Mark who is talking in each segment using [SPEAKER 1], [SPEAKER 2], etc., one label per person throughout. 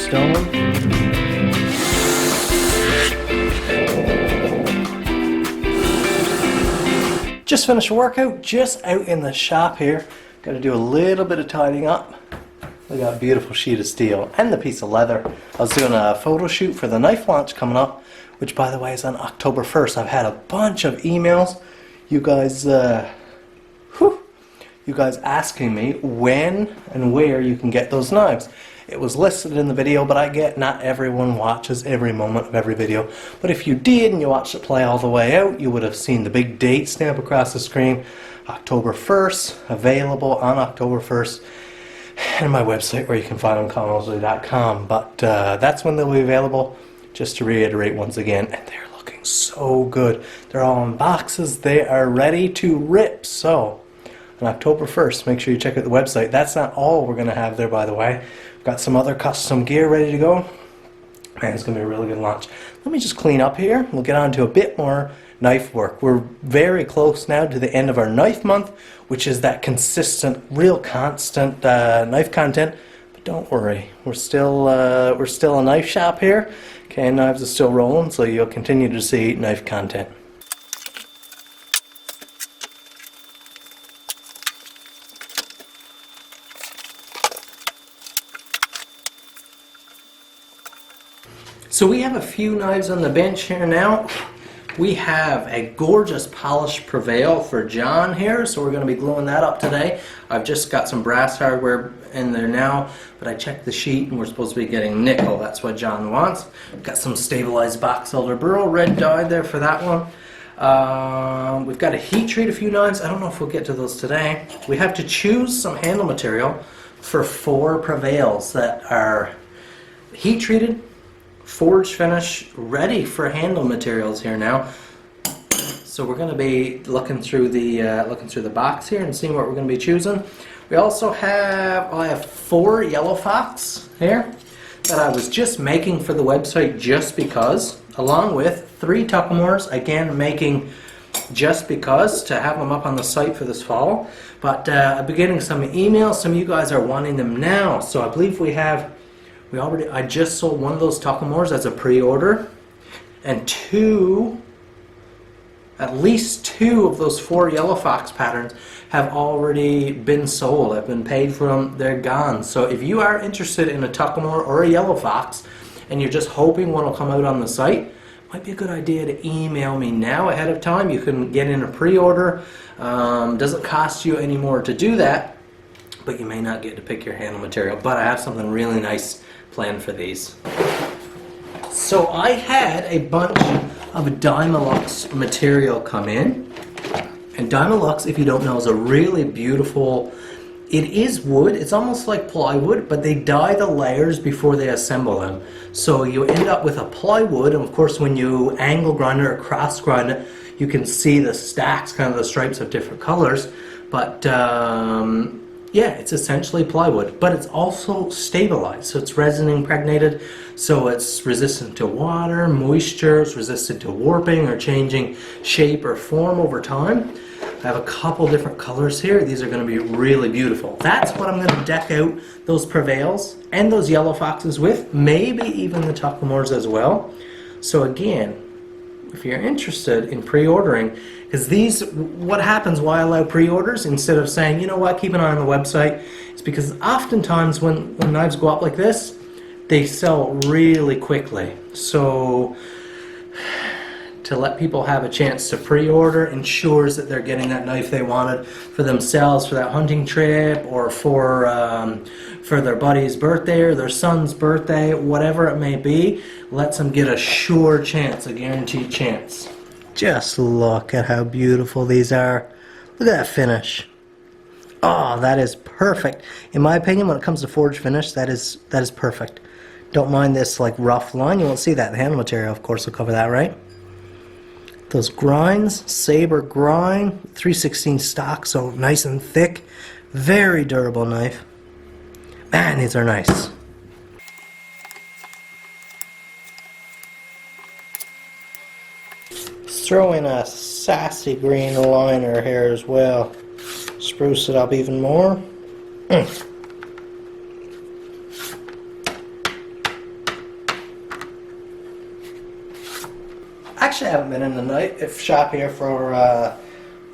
[SPEAKER 1] stone. Just finished a workout, just out in the shop here. Got to do a little bit of tidying up. We got a beautiful sheet of steel and the piece of leather. I was doing a photo shoot for the knife launch coming up, which by the way is on October 1st. I've had a bunch of emails. You guys asking me when and where you can get those knives. It was listed in the video, but I get not everyone watches every moment of every video. But if you did and you watched it play all the way out, you would have seen the big date stamp across the screen. October 1st, available on October 1st. And my website where you can find them, ConnellsWay.com. But that's when they'll be available. Just to reiterate once again, and they're looking so good. They're all in boxes. They are ready to rip. So on October 1st, make sure you check out the website. That's not all we're going to have there, by the way. We've got some other custom gear ready to go. Man, it's going to be a really good launch. Let me just clean up here. We'll get on to a bit more knife work. We're very close now to the end of our knife month, which is that consistent, real constant knife content. But don't worry, we're still a knife shop here. Okay, knives are still rolling, so you'll continue to see knife content. So we have a few knives on the bench here now. We have a gorgeous polished Prevail for John here, so we're going to be gluing that up today. I've just got some brass hardware in there now, but I checked the sheet and we're supposed to be getting nickel. That's what John wants. Got some stabilized box elder burl, red dye there for that one. We've got to heat treat a few knives. I don't know if we'll get to those today. We have to choose some handle material for 4 Prevails that are heat treated, forge finish, ready for handle materials here now. So we're going to be looking through the box here and seeing what we're going to be choosing. We also have, I have 4 Yellow Fox here that I was just making for the website just because, along with 3 Tuckamores, again making just because to have them up on the site for this fall. But I've been getting some emails. Some of you guys are wanting them now, so I believe I just sold one of those Tuckamores as a pre-order, and at least two of those 4 Yellow Fox patterns have already been sold. I've been paid for them. They're gone. So if you are interested in a Tuckamore or a Yellow Fox and you're just hoping one will come out on the site, might be a good idea to email me now ahead of time. You can get in a pre-order. Doesn't cost you any more to do that, but you may not get to pick your handle material. But I have something really nice planned for these. So I had a bunch of Dynalux material come in, and Dynalux, if you don't know, is a really beautiful, it is wood, it's almost like plywood, but they dye the layers before they assemble them. So you end up with a plywood, and of course when you angle grind it or cross grind it, you can see the stacks, kind of the stripes of different colors, but yeah, it's essentially plywood, but it's also stabilized, so it's resin impregnated, so it's resistant to water, moisture, it's resistant to warping or changing shape or form over time. I have a couple different colors here. These are going to be really beautiful. That's what I'm going to deck out those Prevails and those Yellow Foxes with, maybe even the Tuckamores as well. So again, if you're interested in pre-ordering, because these, what happens why I allow pre-orders instead of saying, you know what, keep an eye on the website, is because oftentimes when knives go up like this, they sell really quickly. So to let people have a chance to pre-order ensures that they're getting that knife they wanted for themselves for that hunting trip, or for their buddy's birthday or their son's birthday, whatever it may be. Lets them get a sure chance, a guaranteed chance. Just look at how beautiful these are. Look at that finish. Oh, that is perfect. In my opinion, when it comes to forge finish, that is perfect. Don't mind this like rough line. You won't see that. The handle material, of course, will cover that, right? Those grinds, saber grind, 3/16 stock, so nice and thick. Very durable knife. Man, these are nice. Let's throw in a sassy green liner here as well. Spruce it up even more. Actually, I haven't been in the knife shop here for a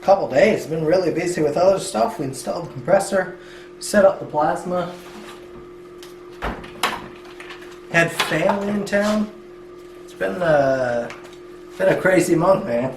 [SPEAKER 1] couple days. I've been really busy with other stuff. We installed the compressor, set up the plasma, had family in town. It's been a crazy month, man.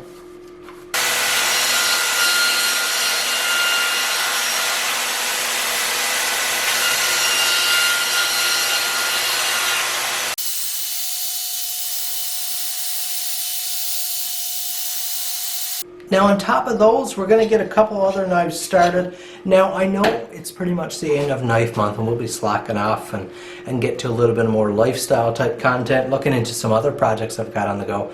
[SPEAKER 1] Now on top of those, we're going to get a couple other knives started. Now I know it's pretty much the end of knife month and we'll be slacking off and get to a little bit more lifestyle type content, looking into some other projects I've got on the go.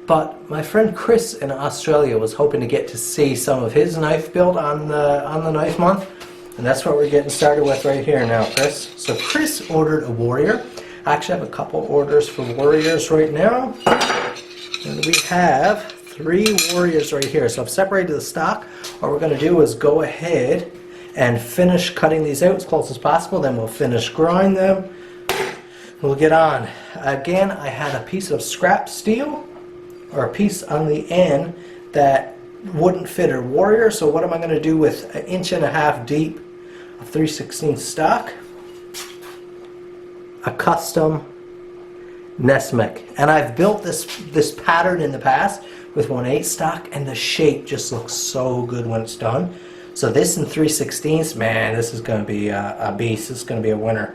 [SPEAKER 1] But my friend Chris in Australia was hoping to get to see some of his knife build on the knife month. And that's what we're getting started with right here now, Chris. So Chris ordered a Warrior. I actually have a couple orders for Warriors right now. And we have 3 Warriors right here. So I've separated the stock. What we're going to do is go ahead and finish cutting these out as close as possible. Then we'll finish grind them. We'll get on. Again, I had a piece of scrap steel, or a piece on the end that wouldn't fit a Warrior. So what am I going to do with 1.5 inches deep of 3/16 stock? A custom Nesmic. And I've built this pattern in the past with 1/8 stock, and the shape just looks so good when it's done. So this in 3/16, man, this is going to be a beast. This is going to be a winner.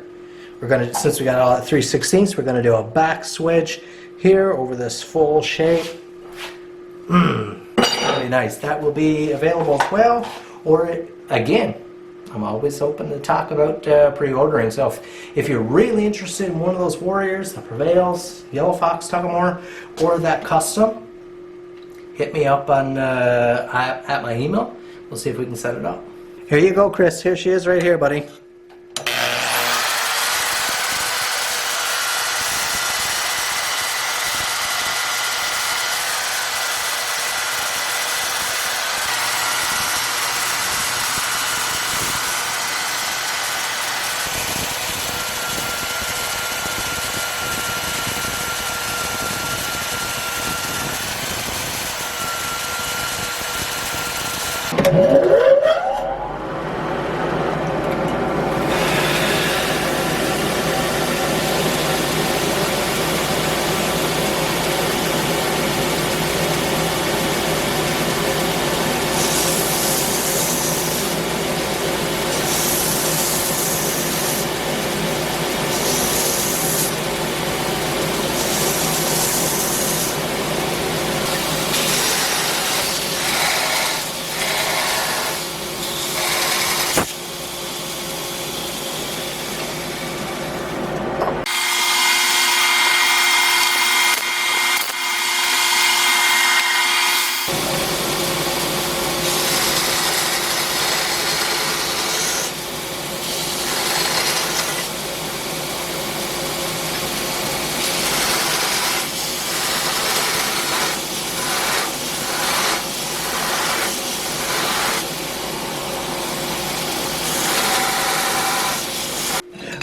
[SPEAKER 1] We're going to, since we got all at 3/16, we're going to do a back swedge here over this full shape. Really nice. That will be available as well. Or again, I'm always open to talk about pre-ordering. So if you're really interested in one of those Warriors, the Prevails, Yellow Fox Tuckamore, or that custom, hit me up on at my email. We'll see if we can set it up. Here you go, Chris. Here she is right here, buddy.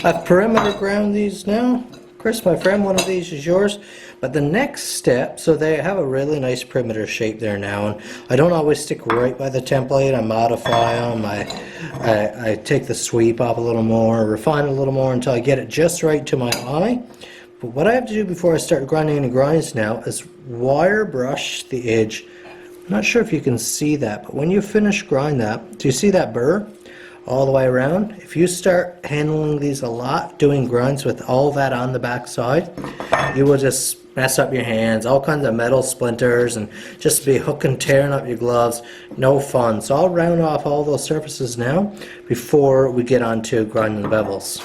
[SPEAKER 1] I've perimeter ground these now. Chris, my friend, one of these is yours. But the next step, so they have a really nice perimeter shape there now, and I don't always stick right by the template. I modify them. I take the sweep up a little more, refine it a little more until I get it just right to my eye. But what I have to do before I start grinding any grinds now is wire brush the edge. I'm not sure if you can see that, but when you finish grind that, do you see that burr all the way around? If you start handling these a lot, doing grinds with all that on the back side, you will just mess up your hands, all kinds of metal splinters, and just be hooking, tearing up your gloves. No fun. So I'll round off all those surfaces now before we get on to grinding the bevels.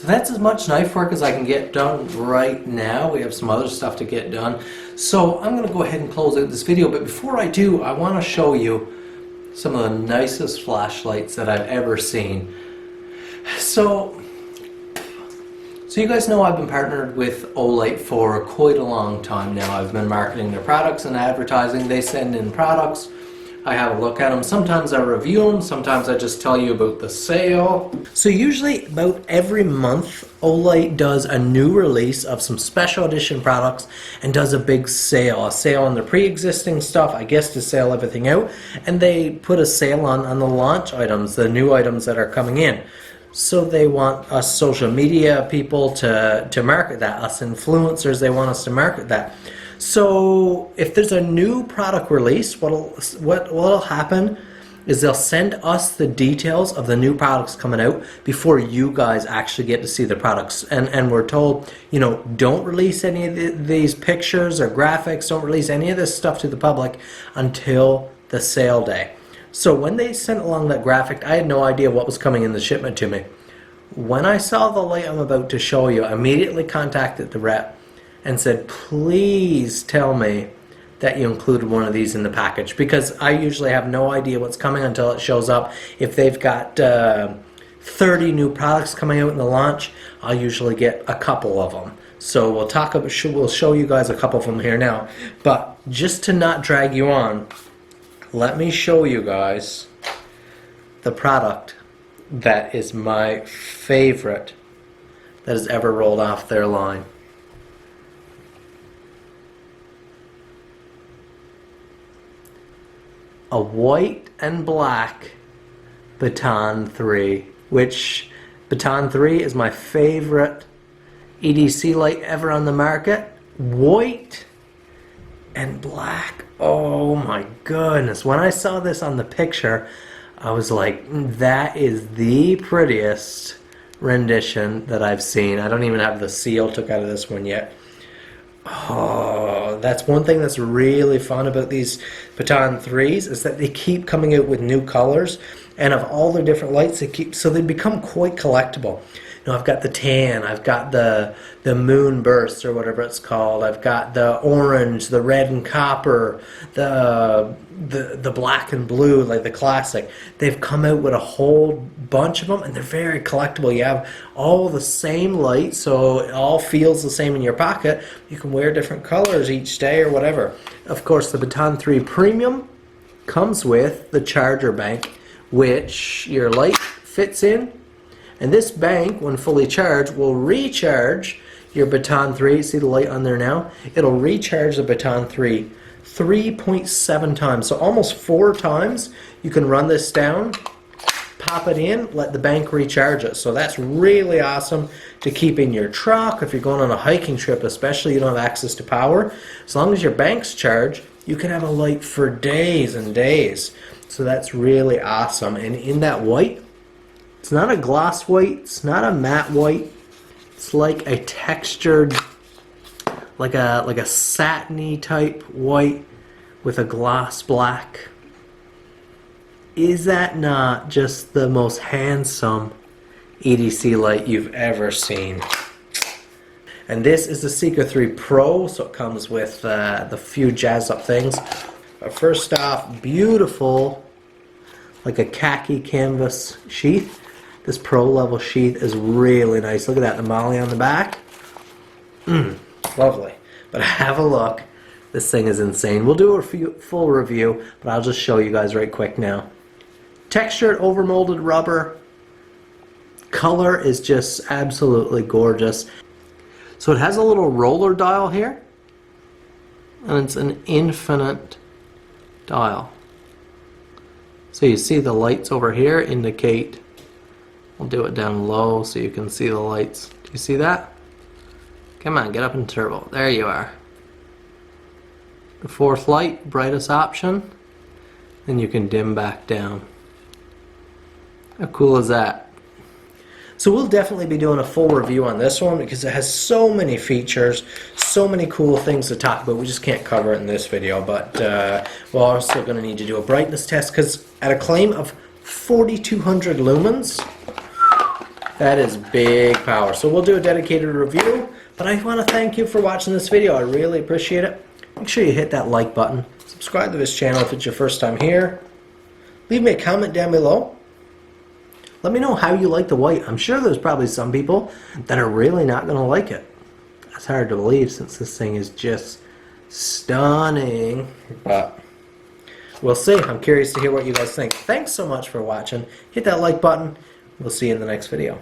[SPEAKER 1] that's as much knife work as I can get done right now. We have some other stuff to get done. So I'm going to go ahead and close out this video. But before I do, I want to show you some of the nicest flashlights that I've ever seen. So you guys know I've been partnered with Olight for quite a long time now. I've been marketing their products and advertising. They send in products. I have a look at them. Sometimes I review them. Sometimes I just tell you about the sale. So usually about every month, Olight does a new release of some special edition products and does a big sale. A sale on the pre-existing stuff, I guess, to sell everything out. And they put a sale on the launch items, the new items that are coming in. So they want us social media people to market that. Us influencers, they want us to market that. So if there's a new product release, what'll happen is they'll send us the details of the new products coming out before you guys actually get to see the products. And we're told, you know, don't release any of these pictures or graphics, don't release any of this stuff to the public until the sale day. So when they sent along that graphic, I had no idea what was coming in the shipment to me. When I saw the light I'm about to show you, I immediately contacted the rep and said, please tell me that you included one of these in the package, because I usually have no idea what's coming until it shows up. If they've got 30 new products coming out in the launch, I'll usually get a couple of them. So we'll show you guys a couple of them here now. But just to not drag you on, let me show you guys the product that is my favorite that has ever rolled off their line. A white and black Baton 3, which Baton 3 is my favorite EDC light ever on the market. White and black. Oh my goodness. When I saw this on the picture, I was like, that is the prettiest rendition that I've seen. I don't even have the seal took out of this one yet. Oh, that's one thing that's really fun about these Baton 3s is that they keep coming out with new colors, and of all the different lights so they become quite collectible. You know, I've got the tan, I've got the moon burst or whatever it's called, I've got the orange, the red and copper, the black and blue, like the classic. They've come out with a whole bunch of them, and they're very collectible. You have all the same light, so it all feels the same in your pocket. You can wear different colors each day or whatever. Of course, the Baton 3 Premium comes with the charger bank, which your light fits in. And this bank, when fully charged, will recharge your Baton 3. See the light on there now? It'll recharge the Baton 3 3.7 times. So almost 4 times you can run this down, pop it in, let the bank recharge it. So that's really awesome to keep in your truck. If you're going on a hiking trip especially, you don't have access to power. As long as your bank's charged, you can have a light for days and days. So that's really awesome. And in that white, it's not a gloss white, it's not a matte white, it's like a textured, like a satiny type white with a gloss black. Is that not just the most handsome EDC light you've ever seen? And this is the Seeker 3 Pro, so it comes with the few jazzed up things. But first off, beautiful, like a khaki canvas sheath. This Pro level sheath is really nice. Look at that, the Molly on the back. Lovely. But have a look. This thing is insane. We'll do a full review, but I'll just show you guys right quick now. Textured overmolded rubber. Color is just absolutely gorgeous. So it has a little roller dial here, and it's an infinite dial. So you see the lights over here indicate. We'll do it down low so you can see the lights. Do you see that? Come on, get up in turbo. There you are. The 4th light, brightest option. Then you can dim back down. How cool is that? So we'll definitely be doing a full review on this one because it has so many features, so many cool things to talk about. We just can't cover it in this video, but we're also going to need to do a brightness test because at a claim of 4,200 lumens, That is big power. So we'll do a dedicated review, but I want to thank you for watching this video. I really appreciate it. Make sure you hit that like button. Subscribe to this channel if it's your first time here. Leave me a comment down below. Let me know how you like the white. I'm sure there's probably some people that are really not going to like it. That's hard to believe since this thing is just stunning. But we'll see. I'm curious to hear what you guys think. Thanks so much for watching. Hit that like button. We'll see you in the next video.